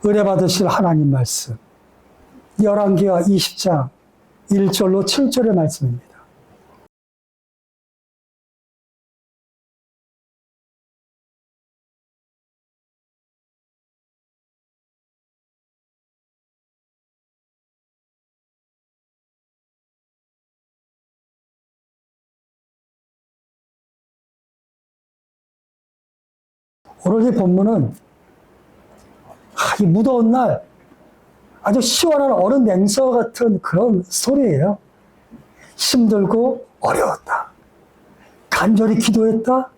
은혜 받으실 하나님 말씀, 열왕기하 20장 1절로 7절의 말씀입니다. 오늘 이 본문은 이 무더운 날 아주 시원한 얼음 냉서 같은 그런 스토리예요. 힘들고 어려웠다. 간절히 기도했다.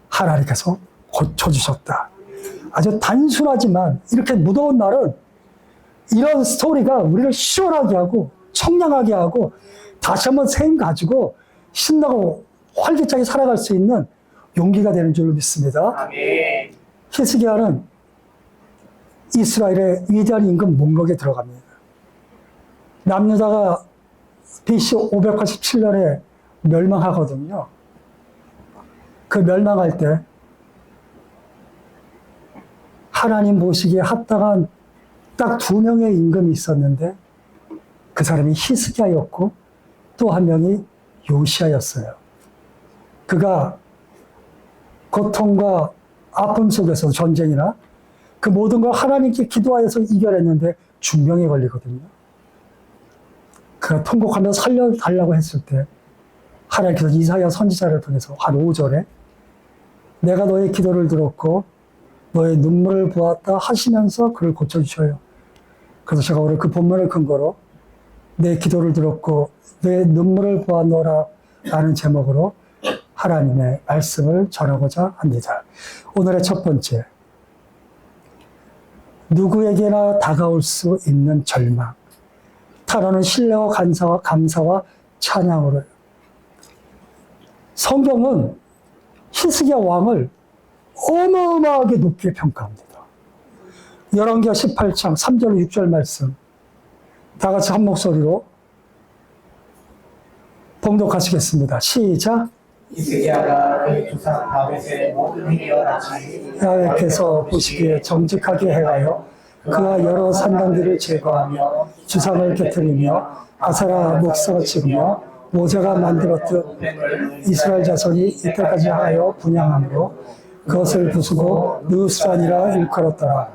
하나님께서 고쳐주셨다. 아주 단순하지만 이렇게 무더운 날은 이런 스토리가 우리를 시원하게 하고 청량하게 하고 다시 한번 생 가지고 신나고 활기차게 살아갈 수 있는 용기가 되는 줄 믿습니다. 아멘. 히스기야는 이스라엘의 위대한 임금 목록에 들어갑니다. 남유다가 BC 587년에 멸망하거든요. 그 멸망할 때 하나님 보시기에 합당한 딱 2명의 임금이 있었는데 그 사람이 히스기야였고 또 한 명이 요시야였어요. 그가 고통과 아픔 속에서 전쟁이나 그 모든 걸 하나님께 기도하여서 이겨냈는데 중병에 걸리거든요. 그가 통곡하며 살려달라고 했을 때 하나님께서 이사야 선지자를 통해서 한 5절에 내가 너의 기도를 들었고 너의 눈물을 보았다 하시면서 그를 고쳐주셔요. 그래서 제가 오늘 그 본문을 근거로 내 기도를 들었고 내 눈물을 보았노라 라는 제목으로 하나님의 말씀을 전하고자 합니다. 오늘의 첫 번째, 누구에게나 다가올 수 있는 절망. 단어는 신뢰와 감사와 찬양으로. 성경은 히스기야 왕을 어마어마하게 높게 평가합니다. 열왕기하 18장 3절 6절 말씀 다 같이 한 목소리로 봉독하시겠습니다. 시작. 히스기야가 그의 조상 다윗의 모든 행위와 같이 야훼께서 보시기에 정직하게 행하여 그와 여러 산당들을 제거하며 주상을 깨뜨리며 아세라 목석을 찍으며 모세가 만들었듯 이스라엘 자손이 이때까지 하여 분향함으로 그것을 부수고 느스란이라 일컬었더라.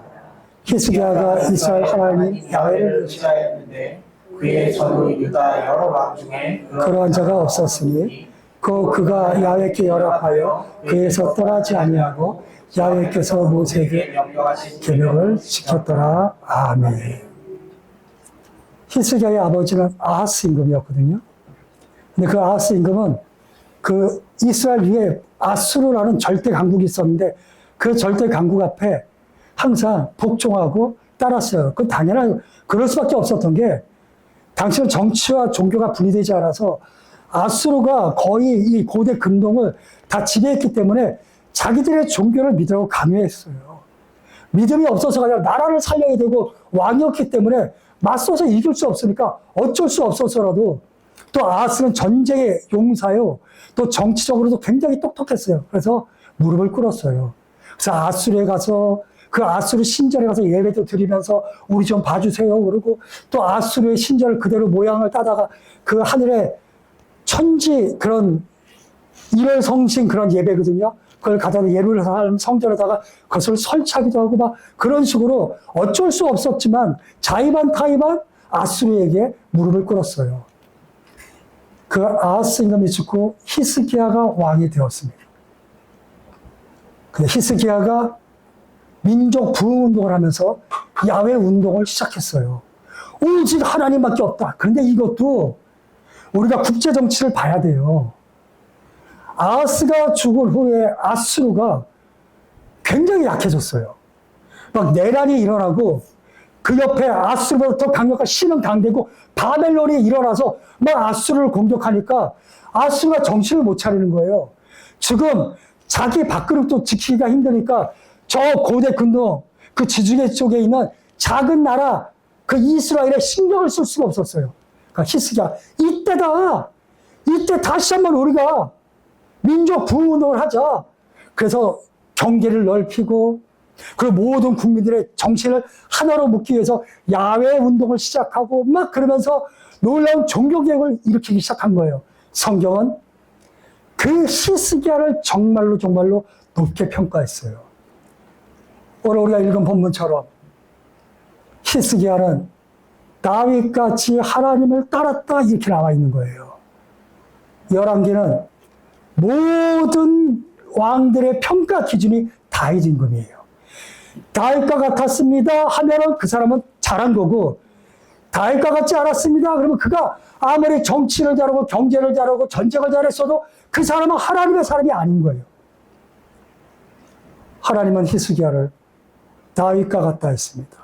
히스기야가 이스라엘 하나님 야훼를 의지하였는데 그의 전후 유다 여러 왕 중에 그러한 자가 없었으니 그가 야훼께 열합하여 그에서 떠나지 아니하고 야훼께서 모세에게 명령하신 계명을 지켰더라. 아멘. 히스기야의 아버지는 아하스 임금이었거든요. 근데 그 아하스 임금은 그 이스라엘 위에 아수르라는 절대 강국이 있었는데 그 절대 강국 앞에 항상 복종하고 따랐어요. 그 당연한 그럴 수밖에 없었던 게 당시는 정치와 종교가 분리되지 않아서 아수르가 거의 이 고대 근동을 다 지배했기 때문에 자기들의 종교를 믿으라고 강요했어요. 믿음이 없어서가 아니라 나라를 살려야 되고 왕이었기 때문에 맞서서 이길 수 없으니까 어쩔 수 없어서라도 또 아하스는 전쟁의 용사요. 또 정치적으로도 굉장히 똑똑했어요. 그래서 무릎을 꿇었어요. 그래서 아수르에 가서 그 아수르 신전에 가서 예배도 드리면서 우리 좀 봐주세요. 그러고 또 아수르의 신전을 그대로 모양을 따다가 그 하늘에 천지 그런 일월성신 그런 예배거든요. 그걸 가다가 예루살렘 성전에다가 그것을 설치하기도 하고 막 그런 식으로 어쩔 수 없었지만 자의반 타의반 아수르에게 무릎을 꿇었어요. 그 아하스 임금이 죽고 히스기야가 왕이 되었습니다. 근데 히스기야가 민족 부흥 운동을 하면서 야훼 운동을 시작했어요. 오직 하나님밖에 없다. 그런데 이것도 우리가 국제 정치를 봐야 돼요. 아하스가 죽은 후에 아수르가 굉장히 약해졌어요. 막 내란이 일어나고 그 옆에 아수르보다 더 강력한 신은 강대고 바벨론이 일어나서 막 아수르를 공격하니까 아수르가 정신을 못 차리는 거예요. 지금 자기 밥그릇도 지키기가 힘드니까 저 고대 근동 그 지중해 쪽에 있는 작은 나라 그 이스라엘에 신경을 쓸 수가 없었어요. 그러니까 히스기야 이때 다시 한번 우리가 민족 부흥 운동을 하자. 그래서 경계를 넓히고 그리고 모든 국민들의 정신을 하나로 묶기 위해서 야외 운동을 시작하고 막 그러면서 놀라운 종교개혁을 일으키기 시작한 거예요. 성경은 그 히스기야를 정말로 높게 평가했어요. 오늘 우리가 읽은 본문처럼 히스기야는 다윗같이 하나님을 따랐다 이렇게 나와 있는 거예요. 열왕기는 모든 왕들의 평가 기준이 다윗 임금이에요. 다윗과 같았습니다 하면은 그 사람은 잘한 거고, 다윗과 같지 않았습니다 그러면 그가 아무리 정치를 잘하고 경제를 잘하고 전쟁을 잘했어도 그 사람은 하나님의 사람이 아닌 거예요. 하나님은 히스기야를 다윗과 같다 했습니다.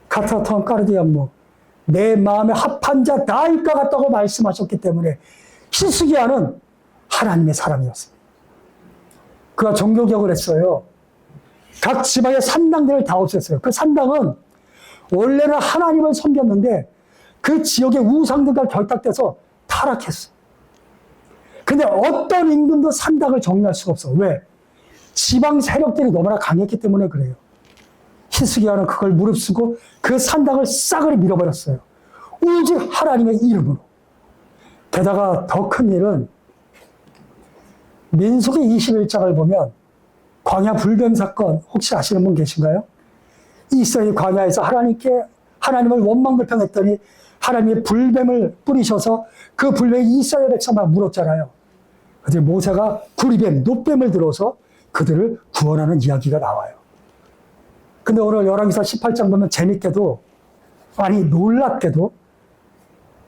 카타톤 까르디안무, 내 마음에 합한 자 다윗과 같다고 말씀하셨기 때문에 히스기야는 하나님의 사람이었습니다. 그가 종교개혁을 했어요. 각 지방의 산당들을 다 없앴어요. 그 산당은 원래는 하나님을 섬겼는데 그 지역의 우상들과 결탁돼서 타락했어. 근데 어떤 임금도 산당을 정리할 수가 없어. 왜? 지방 세력들이 너무나 강했기 때문에 그래요. 히스기야는 그걸 무릅쓰고 그 산당을 싸그리 밀어버렸어요. 오직 하나님의 이름으로. 게다가 더 큰 일은 민수기 21장을 보면 광야 불뱀 사건 혹시 아시는 분 계신가요? 이스라엘 광야에서 하나님을 원망불평했더니 하나님이 불뱀을 뿌리셔서 그 불뱀이 이스라엘 백성만 물었잖아요. 그때 모세가 구리뱀, 놋뱀을 들어서 그들을 구원하는 이야기가 나와요. 근데 오늘 열왕기사 18장 보면 재밌게도, 아니 놀랍게도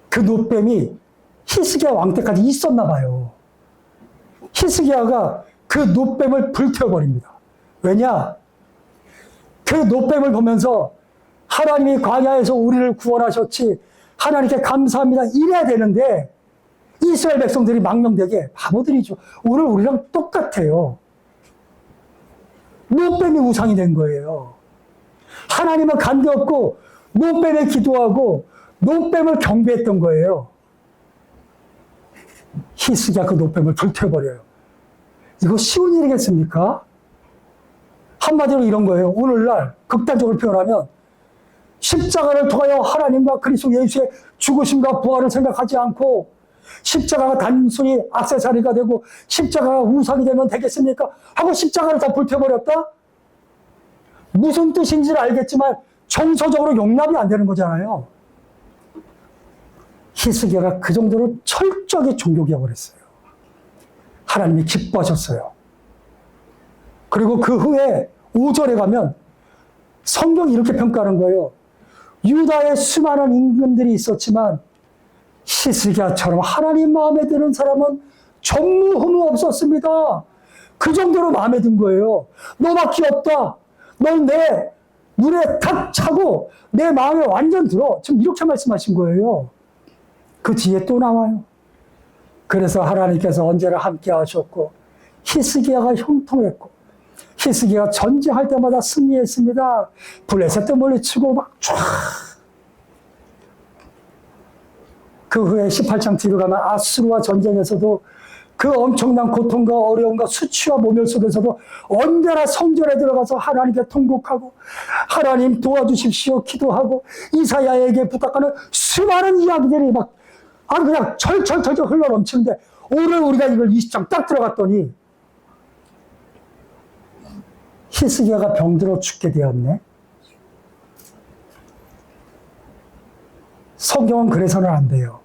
그 놋뱀이 히스기야 왕 때까지 있었나 봐요. 히스기야가 그 놋뱀을 불태워버립니다. 왜냐? 그 놋뱀을 보면서 하나님이 광야에서 우리를 구원하셨지, 하나님께 감사합니다 이래야 되는데 이스라엘 백성들이 망명되게 바보들이죠. 오늘 우리랑 똑같아요. 놋뱀이 우상이 된 거예요. 하나님은 간대없고 놋뱀에 기도하고 놋뱀을 경배했던 거예요. 히스기야 그 놋뱀을 불태워버려요. 이거 쉬운 일이겠습니까? 한마디로 이런 거예요. 오늘날 극단적으로 표현하면 십자가를 통하여 하나님과 그리스도 예수의 죽으심과 부활을 생각하지 않고 십자가가 단순히 액세서리가 되고 십자가가 우상이 되면 되겠습니까? 하고 십자가를 다 불태워버렸다? 무슨 뜻인지는 알겠지만 정서적으로 용납이 안 되는 거잖아요. 히스기야가 그 정도로 철저하게 종교개혁을 했어요. 하나님이 기뻐하셨어요. 그리고 그 후에 5절에 가면 성경이 이렇게 평가하는 거예요. 유다에 수많은 임금들이 있었지만 히스기야처럼 하나님 마음에 드는 사람은 전무후무 없었습니다. 그 정도로 마음에 든 거예요. 너밖에 없다. 넌 내 눈에 탁 차고 내 마음에 완전 들어. 지금 이렇게 말씀하신 거예요. 그 뒤에 또 나와요. 그래서 하나님께서 언제나 함께 하셨고 히스기야가 형통했고 히스기야가 전쟁할 때마다 승리했습니다. 블레셋도 물리치고 막 쫙. 그 후에 18장 뒤로 가면 아수르와 전쟁에서도 그 엄청난 고통과 어려움과 수치와 모멸 속에서도 언제나 성전에 들어가서 하나님께 통곡하고 하나님 도와주십시오 기도하고 이사야에게 부탁하는 수많은 이야기들이 막 그냥 철철 흘러넘치는데 오늘 우리가 이걸 20장 딱 들어갔더니 히스기야가 병들어 죽게 되었네. 성경은 그래서는 안 돼요.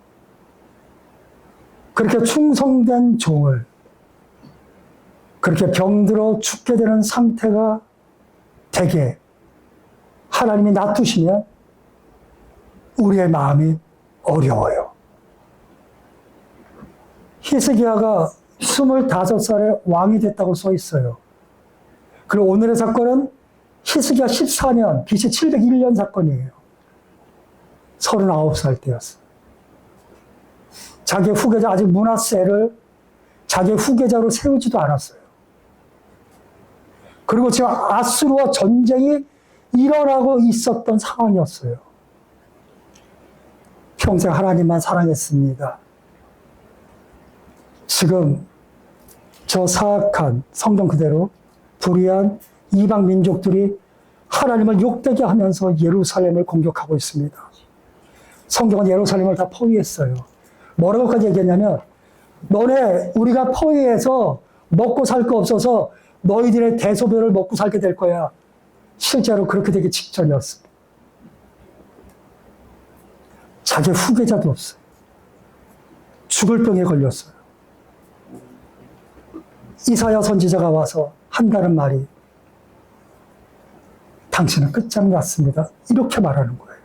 그렇게 충성된 종을 그렇게 병들어 죽게 되는 상태가 되게 하나님이 놔두시면 우리의 마음이 어려워요. 히스기야가 25살에 왕이 됐다고 써 있어요. 그리고 오늘의 사건은 히스기야 14년, BC 701년 사건이에요. 39살 때였어요. 자기 후계자, 아직 므낫세를 자기 후계자로 세우지도 않았어요. 그리고 지금 아수르와 전쟁이 일어나고 있었던 상황이었어요. 평생 하나님만 사랑했습니다. 지금 저 사악한 성경 그대로 불의한 이방 민족들이 하나님을 욕되게 하면서 예루살렘을 공격하고 있습니다. 성경은 예루살렘을 다 포위했어요. 뭐라고까지 얘기했냐면, 너네 우리가 포위해서 먹고 살 거 없어서 너희들의 대소변을 먹고 살게 될 거야. 실제로 그렇게 되기 직전이었습니다. 자기 후계자도 없어요. 죽을 병에 걸렸어요. 이사야 선지자가 와서 한다는 말이, 당신은 끝장났습니다. 이렇게 말하는 거예요.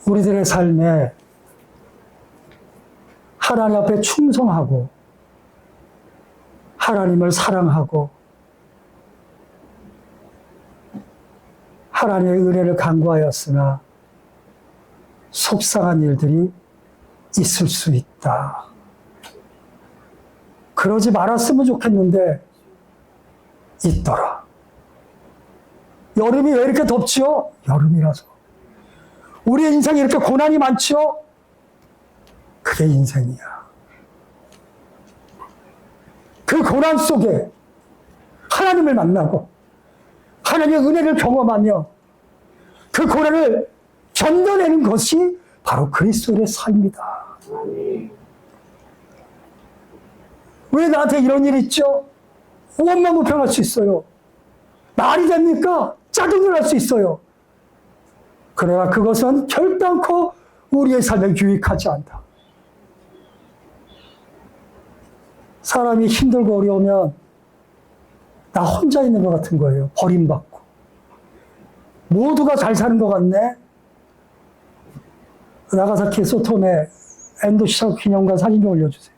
우리들의 삶에 하나님 앞에 충성하고 하나님을 사랑하고 하나님의 은혜를 간구하였으나 속상한 일들이 있을 수 있다. 그러지 말았으면 좋겠는데 있더라. 여름이 왜 이렇게 덥지요? 여름이라서. 우리의 인생에 이렇게 고난이 많지요? 그게 인생이야. 그 고난 속에 하나님을 만나고 하나님의 은혜를 경험하며 그 고난을 견뎌내는 것이 바로 그리스도의 삶이다. 왜 나한테 이런 일이 있죠? 원망불평할 수 있어요. 말이 됩니까? 짜증을 날 수 있어요. 그러나 그것은 결단코 우리의 삶에 유익하지 않다. 사람이 힘들고 어려우면 나 혼자 있는 것 같은 거예요. 버림받고. 모두가 잘 사는 것 같네. 나가사키 소톰에 엔도 시작 기념관 사진 좀 올려주세요.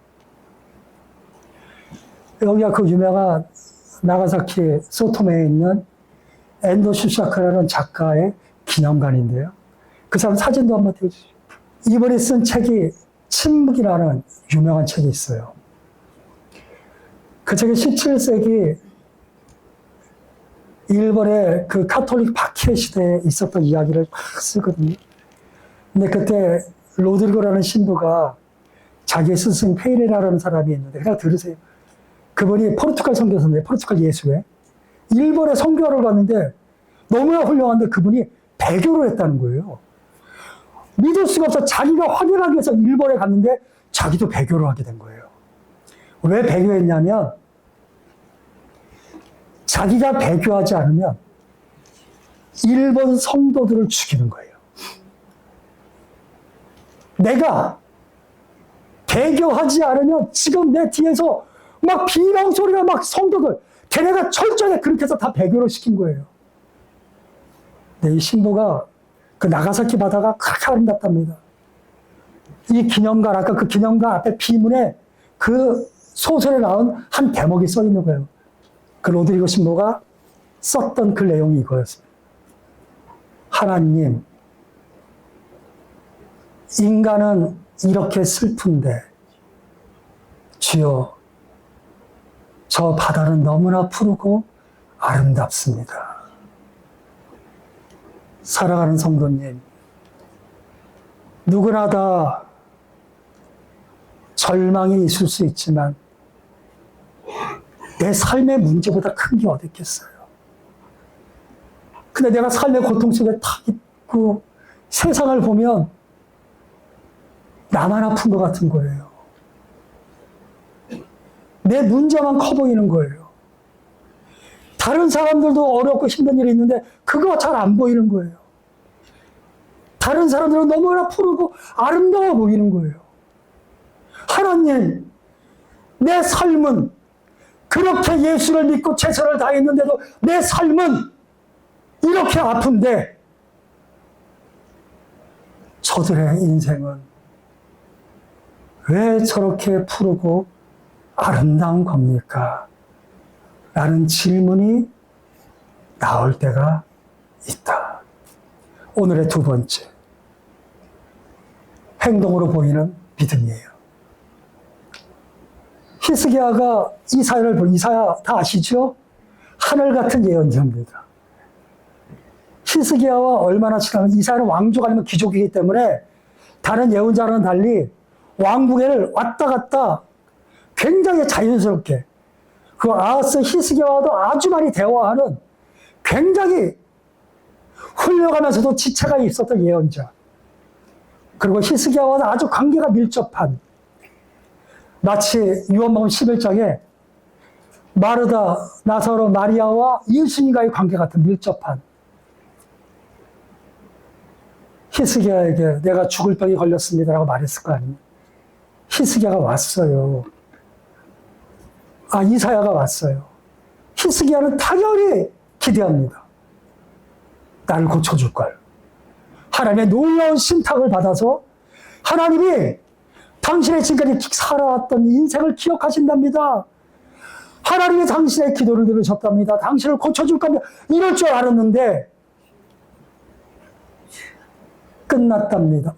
여기가 그 유명한 나가사키 소톰에 있는 엔도 슈샤크라는 작가의 기념관인데요. 그 사람 사진도 한번 띄워주세요. 이번에 쓴 책이 침묵이라는 유명한 책이 있어요. 그 책이 17세기 일본의 그 카톨릭 박해 시대에 있었던 이야기를 막 쓰거든요. 근데 그때 로드리고라는 신부가 자기의 스승 페이레라라는 사람이 있는데, 그냥 들으세요. 그분이 포르투갈 선교사인데, 포르투갈 예수회. 일본에 선교하러 갔는데 너무나 훌륭한데 그분이 배교를 했다는 거예요. 믿을 수가 없어. 자기가 확인하기 위해서 일본에 갔는데 자기도 배교를 하게 된 거예요. 왜 배교했냐면, 자기가 배교하지 않으면 일본 성도들을 죽이는 거예요. 내가 배교하지 않으면 지금 내 뒤에서 막 비명 소리가 막 성도들, 걔네가 철저하게 그렇게 해서 다 배교를 시킨 거예요. 근데 이 신부가 그 나가사키 바다가 그렇게 아름답답니다. 이 기념관, 아까 그 기념관 앞에 비문에 그 소설에 나온 한 대목이 써 있는 거예요. 그 로드리고 신부가 썼던 그 내용이 이거였습니다. 하나님, 인간은 이렇게 슬픈데 주여, 저 바다는 너무나 푸르고 아름답습니다. 사랑하는 성도님, 누구나 다 절망이 있을 수 있지만 내 삶의 문제보다 큰 게 어디 있겠어요. 근데 내가 삶의 고통 속에 탁 있고 세상을 보면 나만 아픈 것 같은 거예요. 내 문제만 커 보이는 거예요. 다른 사람들도 어렵고 힘든 일이 있는데 그거 잘 안 보이는 거예요. 다른 사람들은 너무나 푸르고 아름다워 보이는 거예요. 하나님, 내 삶은 그렇게 예수를 믿고 최선을 다했는데도 내 삶은 이렇게 아픈데 저들의 인생은 왜 저렇게 푸르고 아름다운 겁니까? 라는 질문이 나올 때가 있다. 오늘의 두 번째, 행동으로 보이는 믿음이에요. 히스기야가 이사야 다 아시죠? 하늘 같은 예언자입니다. 히스기야와 얼마나 친하면, 이사야는 왕조가 아니면 귀족이기 때문에 다른 예언자와는 달리 왕궁을 왔다 갔다 굉장히 자연스럽게, 그 아하스 히스기야와도 아주 많이 대화하는 굉장히 훌륭하면서도 지체가 있었던 예언자. 그리고 히스기야와는 아주 관계가 밀접한, 마치 요한복음 11장에 마르다, 나사로, 마리아와 예수님과의 관계 같은 밀접한, 히스기야에게 내가 죽을 병이 걸렸습니다라고 말했을 거 아니에요. 히스기야가 왔어요. 이사야가 왔어요. 히스기야는 당연히 기대합니다. 나를 고쳐줄 걸. 하나님의 놀라운 신탁을 받아서 하나님이 당신의 지금까지 살아왔던 인생을 기억하신답니다. 하나님이 당신의 기도를 들으셨답니다. 당신을 고쳐줄 겁니다. 이럴 줄 알았는데 끝났답니다.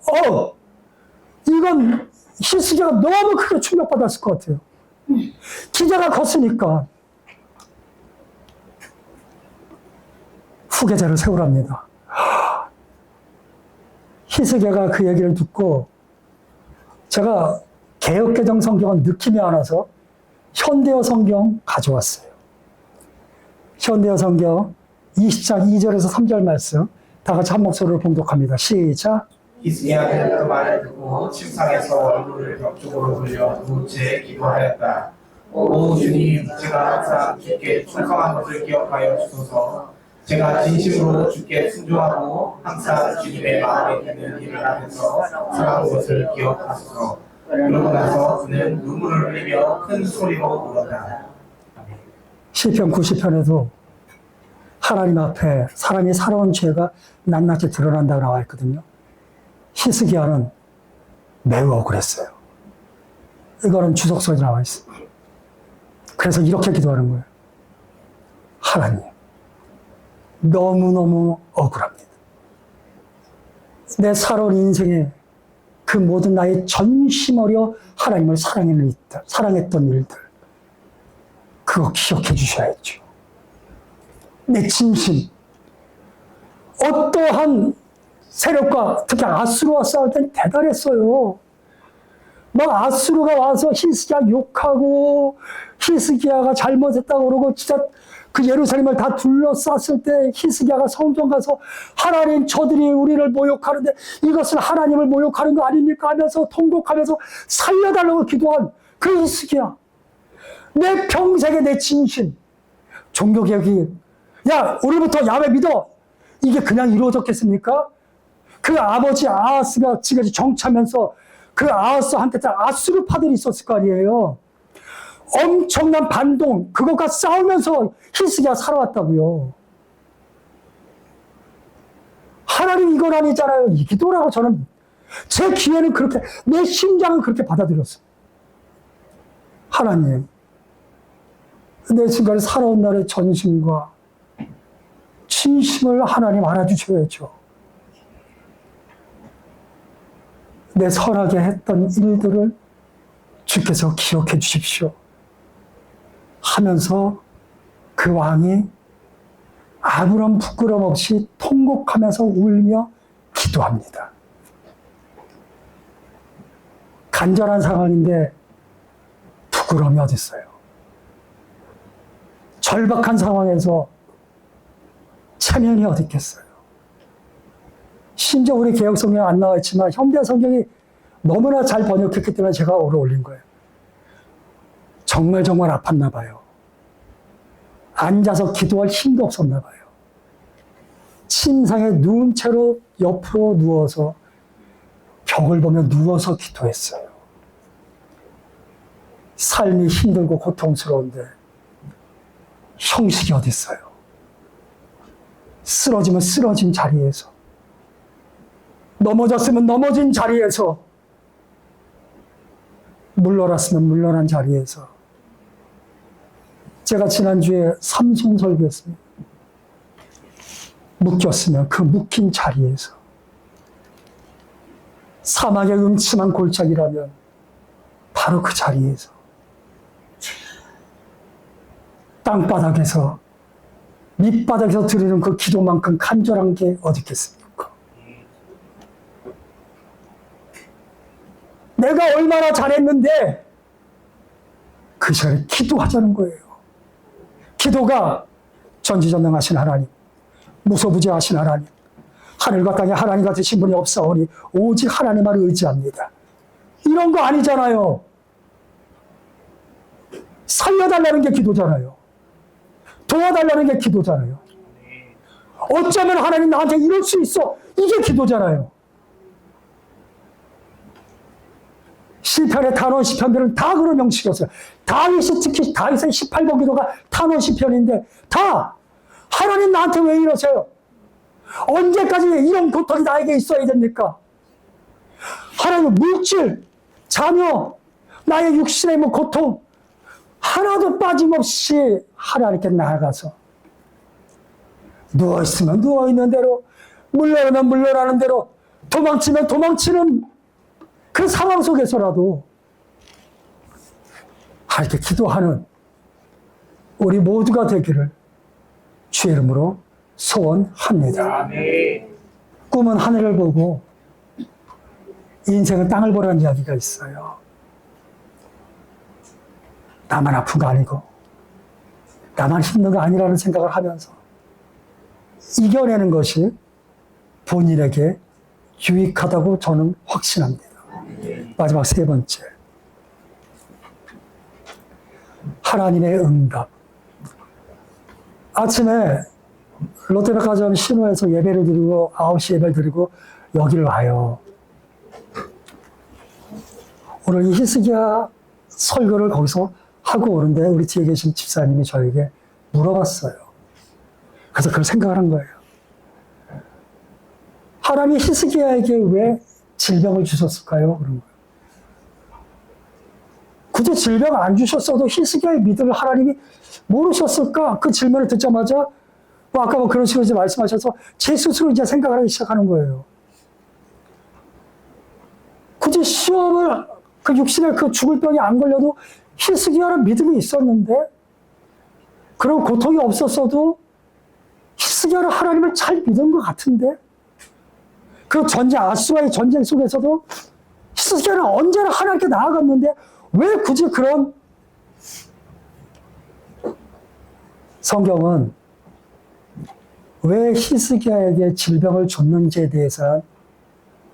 이건 히스기야가 너무 크게 충격받았을 것 같아요. 기자가 컸으니까 후계자를 세우랍니다. 히스기야가 그 얘기를 듣고 제가 개역개정 성경은 느낌이 안 와서 현대어 성경 가져왔어요. 현대어 성경 20장 2절에서 3절 말씀 다 같이 한 목소리로 봉독합니다. 시작. 히스기야는 그 말을 듣고 침상에서 얼굴을 벽 쪽으로 돌려 누우째 기도하였다. 오 주님, 제가 항상 주께 충성한 것을 기억하여 주소서. 제가 진심으로 주께 순종하고 항상 주님의 마음에 드는 일을 하면서 살아온 것을 기억하소서. 그러고 나서 그는 눈물을 흘리며 큰 소리로 울었다. 시편 90편에도 하나님 앞에 사람이 살아온 죄가 낱낱이 드러난다고 나와 있거든요. 히스기야는 매우 억울했어요. 이거는 주석서에 나와 있어요. 그래서 이렇게 기도하는 거예요. 하나님, 너무너무 억울합니다. 내 살아온 인생에 그 모든 나의 전심 어려 하나님을 사랑했던 일들, 그거 기억해 주셔야죠. 내 진심, 어떠한 세력과 특히 아수르와 싸울 땐 대단했어요. 막 아수르가 와서 히스기야 욕하고 히스기야가 잘못했다고 그러고 진짜 그 예루살렘을 다 둘러쌌을 때 히스기야가 성전 가서 하나님, 저들이 우리를 모욕하는데 이것은 하나님을 모욕하는 거 아닙니까 하면서 통곡하면서 살려달라고 기도한 그 히스기야. 내 평생의 내 진심, 종교개혁이 야 우리부터 야훼 믿어, 이게 그냥 이루어졌겠습니까? 그 아버지 아하스가 지금까지 정치하면서 그 아하스한테 아수르파들이 있었을 거 아니에요. 엄청난 반동, 그것과 싸우면서 히스기야 살아왔다고요. 하나님 이건 아니잖아요. 이 기도라고 저는 제 귀에는 그렇게, 내 심장은 그렇게 받아들였어요. 하나님, 내 지금까지 살아온 날의 전심과 진심을 하나님 알아주셔야죠. 내 선하게 했던 일들을 주께서 기억해 주십시오 하면서 그 왕이 아무런 부끄럼 없이 통곡하면서 울며 기도합니다. 간절한 상황인데 부끄러움이 어디 있어요? 절박한 상황에서 체면이 어디 있겠어요? 심지어 우리 개혁 성경에 안 나와 있지만 현대 성경이 너무나 잘 번역했기 때문에 제가 오늘 올린 거예요. 정말 아팠나 봐요. 앉아서 기도할 힘도 없었나 봐요. 침상에 누운 채로 옆으로 누워서 벽을 보며 누워서 기도했어요. 삶이 힘들고 고통스러운데 형식이 어디 있어요? 쓰러지면 쓰러진 자리에서, 넘어졌으면 넘어진 자리에서, 물러났으면 물러난 자리에서. 제가 지난주에 삼손 설교했습니다. 묶였으면 그 묶인 자리에서, 사막의 음침한 골짜기라면 바로 그 자리에서, 땅바닥에서, 밑바닥에서 드리는 그 기도만큼 간절한 게 어디 있겠습니까? 내가 얼마나 잘했는데 그 시간에 기도하자는 거예요. 기도가 전지전능하신 하나님, 무소부지하신 하나님, 하늘과 땅에 하나님과 되신 분이 없사오니 오직 하나님만 의지합니다. 이런 거 아니잖아요. 살려달라는 게 기도잖아요. 도와달라는 게 기도잖아요. 어쩌면 하나님 나한테 이럴 수 있어. 이게 기도잖아요. 시편의 탄원 시편들은 다 그런 명식이었어요. 다윗이 특히 다윗의 18번 기도가 탄원 시편인데 다 하나님 나한테 왜 이러세요? 언제까지 이런 고통이 나에게 있어야 됩니까? 하나님 물질, 자녀, 나의 육신의 고통 하나도 빠짐없이 하나님께 나아가서 누워있으면 누워있는 대로, 물러나면 물러나는 대로, 도망치면 도망치는 그 상황 속에서라도 하나님께 기도하는 우리 모두가 되기를 주의 이름으로 소원합니다. 아멘. 꿈은 하늘을 보고 인생은 땅을 보라는 이야기가 있어요. 나만 아픈 거 아니고 나만 힘든 거 아니라는 생각을 하면서 이겨내는 것이 본인에게 유익하다고 저는 확신합니다. 마지막 세 번째, 하나님의 응답. 아침에 롯데백화점 신호에서 예배를 드리고 9시 예배를 드리고 여기를 와요. 오늘 이 히스기야 설교를 거기서 하고 오는데 우리 뒤에 계신 집사님이 저에게 물어봤어요. 그래서 그걸 생각을 한 거예요. 하나님이 히스기야에게 왜 질병을 주셨을까요? 그런 거예요. 굳이 질병 안 주셨어도 히스기야의 믿음을 하나님이 모르셨을까? 그 질문을 듣자마자 아까 그런 식으로 이제 말씀하셔서 제 스스로 이제 생각을 하기 시작하는 거예요. 굳이 시험을 그 육신에 그 죽을 병이 안 걸려도 히스기야는 믿음이 있었는데 그런 고통이 없었어도 히스기야는 하나님을 잘 믿은 것 같은데 그 전쟁 아수라의 전쟁 속에서도 히스기야는 언제나 하나님께 나아갔는데 왜 굳이 그런 성경은 왜 히스기야에게 질병을 줬는지에 대해서는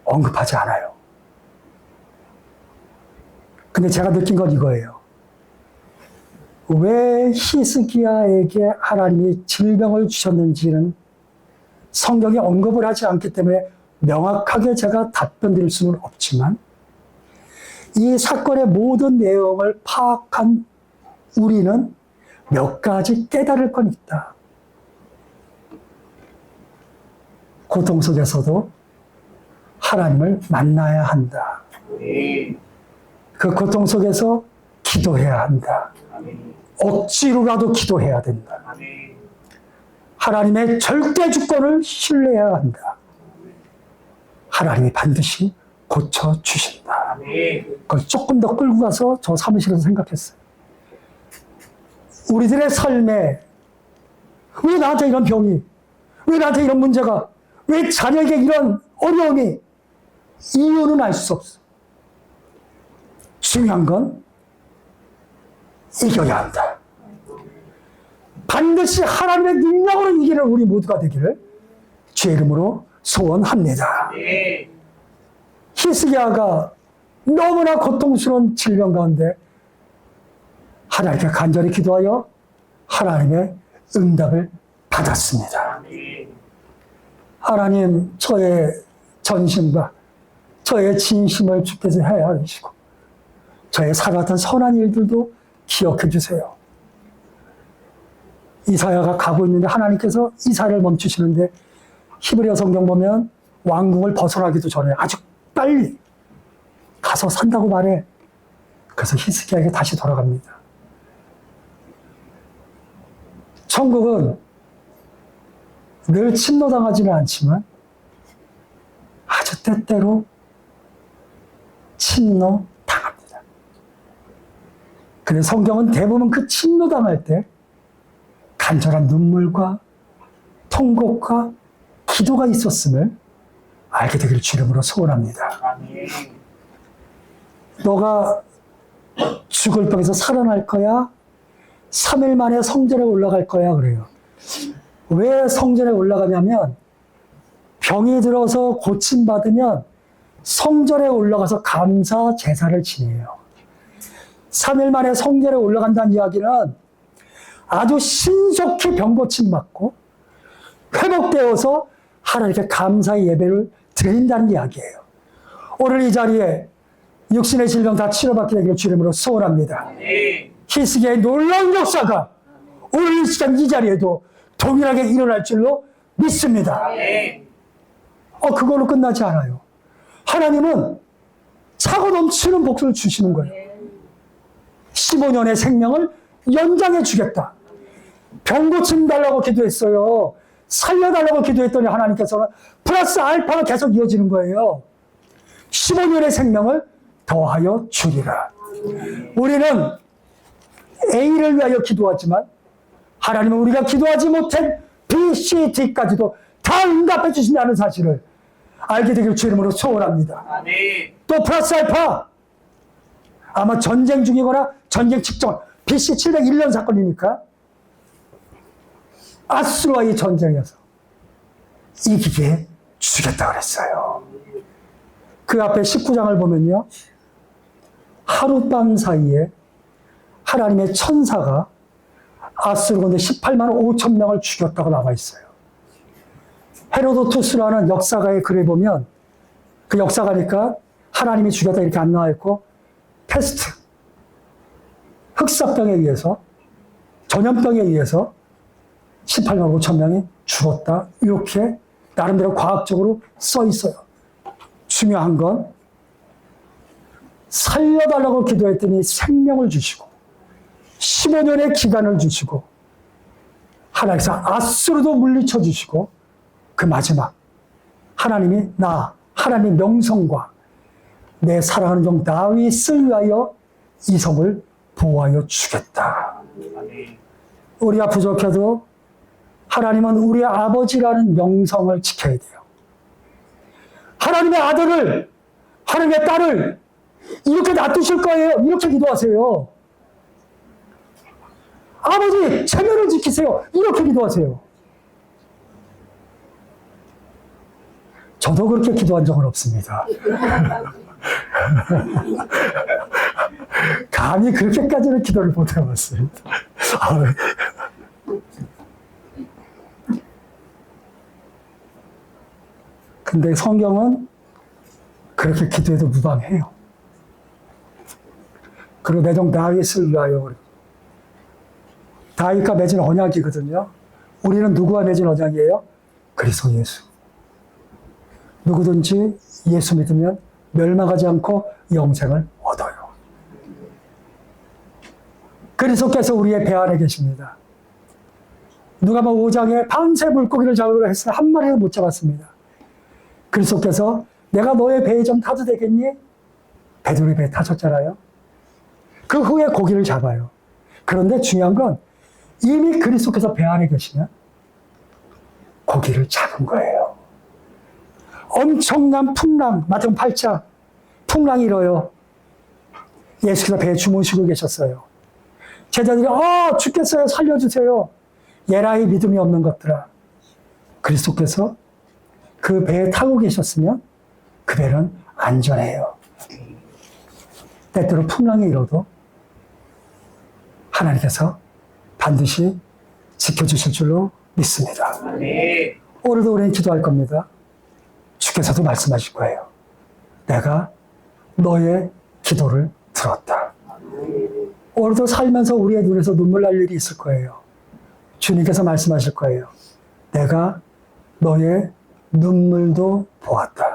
언급하지 않아요. 근데 제가 느낀 건 이거예요. 왜 히스기야에게 하나님이 질병을 주셨는지는 성경이 언급을 하지 않기 때문에 명확하게 제가 답변 드릴 수는 없지만 이 사건의 모든 내용을 파악한 우리는 몇 가지 깨달을 건 있다. 고통 속에서도 하나님을 만나야 한다. 그 고통 속에서 기도해야 한다. 억지로라도 기도해야 된다. 하나님의 절대 주권을 신뢰해야 한다. 하나님이 반드시 고쳐주신다. 그걸 조금 더 끌고 가서 저 사무실에서 생각했어요. 우리들의 삶에 왜 나한테 이런 병이, 왜 나한테 이런 문제가, 왜 자녀에게 이런 어려움이, 이유는 알 수 없어. 중요한 건 이겨야 한다. 반드시 하나님의 능력으로 이기는 우리 모두가 되기를 주의 이름으로 소원합니다. 히스기야가 너무나 고통스러운 질병 가운데 하나님께 간절히 기도하여 하나님의 응답을 받았습니다. 하나님, 저의 전심과 저의 진심을 주께서 헤아리시고 저의 살아왔던 선한 일들도 기억해 주세요. 이사야가 가고 있는데 하나님께서 이사야를 멈추시는데 히브리어 성경 보면 왕궁을 벗어나기도 전에 아주 빨리 가서 산다고 말해. 그래서 히스기야에게 다시 돌아갑니다. 천국은 늘 침노당하지는 않지만 아주 때때로 침노당합니다. 근데 성경은 대부분 그 침노당할 때 간절한 눈물과 통곡과 기도가 있었음을 알게 되기를 주 이름으로 소원합니다. 너가 죽을 병에서 살아날 거야? 3일 만에 성전에 올라갈 거야 그래요. 왜 성전에 올라가냐면 병이 들어서 고침받으면 성전에 올라가서 감사 제사를 지내요. 3일 만에 성전에 올라간다는 이야기는 아주 신속히 병 고침받고 회복되어서 하나님께 감사의 예배를 드린다는 이야기예요. 오늘 이 자리에 육신의 질병 다 치료받게 되기를 주님으로 소원합니다. 히스기야의 놀라운 역사가 오늘 이 시간 이 자리에도 동일하게 일어날 줄로 믿습니다. 그걸로 끝나지 않아요. 하나님은 차고 넘치는 복수를 주시는 거예요. 15년의 생명을 연장해 주겠다. 병 고침 달라고 기도했어요. 살려달라고 기도했더니 하나님께서는 플러스 알파가 계속 이어지는 거예요. 15년의 생명을 더하여 주리라. 우리는 A를 위하여 기도하지만 하나님은 우리가 기도하지 못한 B, C, D까지도 다 응답해 주신다는 사실을 알게 되길 주 이름으로 소원합니다. 또 플러스 알파, 아마 전쟁 중이거나 전쟁 직전, BC 701년 사건이니까 아수르와의 전쟁에서 이기게 주겠다 그랬어요. 그 앞에 19장을 보면요, 하룻밤 사이에 하나님의 천사가 아수르 군대 18만 5천 명을 죽였다고 나와 있어요. 헤로도투스라는 역사가의 글을 보면 그 역사가니까 하나님이 죽였다 이렇게 안 나와 있고 패스트, 흑사병에 의해서, 전염병에 의해서 18만 5천 명이 죽었다 이렇게 나름대로 과학적으로 써 있어요. 중요한 건 살려달라고 기도했더니 생명을 주시고 15년의 기간을 주시고 하나님께서 아수르도 물리쳐 주시고 그 마지막 하나님이 하나님 명성과 내 사랑하는 종 다윗을 위하여 이 성을 보호하여 주겠다. 우리가 부족해도 하나님은 우리 아버지라는 명성을 지켜야 돼요. 하나님의 아들을, 하나님의 딸을 이렇게 놔두실 거예요. 이렇게 기도하세요. 아버지, 체면을 지키세요. 이렇게 기도하세요. 저도 그렇게 기도한 적은 없습니다. 감히 그렇게까지는 기도를 못 해봤습니다. 근데 성경은 그렇게 기도해도 무방해요. 그리고 내 종 다윗을 위하여. 다윗과 맺은 언약이거든요. 우리는 누구와 맺은 언약이에요? 그리스도 예수. 누구든지 예수 믿으면 멸망하지 않고 영생을 얻어요. 그리스도께서 우리의 배 안에 계십니다. 누가복음 5장에 밤새 물고기를 잡으려 했으나 한 마리도 못 잡았습니다. 그리스도께서 내가 너의 배에 좀 타도 되겠니? 베드로의 배에 타셨잖아요. 그 후에 고기를 잡아요. 그런데 중요한 건 이미 그리스도께서 배 안에 계시면 고기를 잡은 거예요. 엄청난 풍랑, 마태복음 8장 풍랑이 일어요. 예수께서 배에 주무시고 계셨어요. 제자들이 죽겠어요, 살려주세요. 예라의 믿음이 없는 것들아. 그리스도께서 그 배에 타고 계셨으면 그 배는 안전해요. 때때로 풍랑이 일어도 하나님께서 반드시 지켜주실 줄로 믿습니다. 오늘도 우리는 기도할 겁니다. 주께서도 말씀하실 거예요. 내가 너의 기도를 들었다. 오늘도 살면서 우리의 눈에서 눈물 날 일이 있을 거예요. 주님께서 말씀하실 거예요. 내가 너의 눈물도 보았다.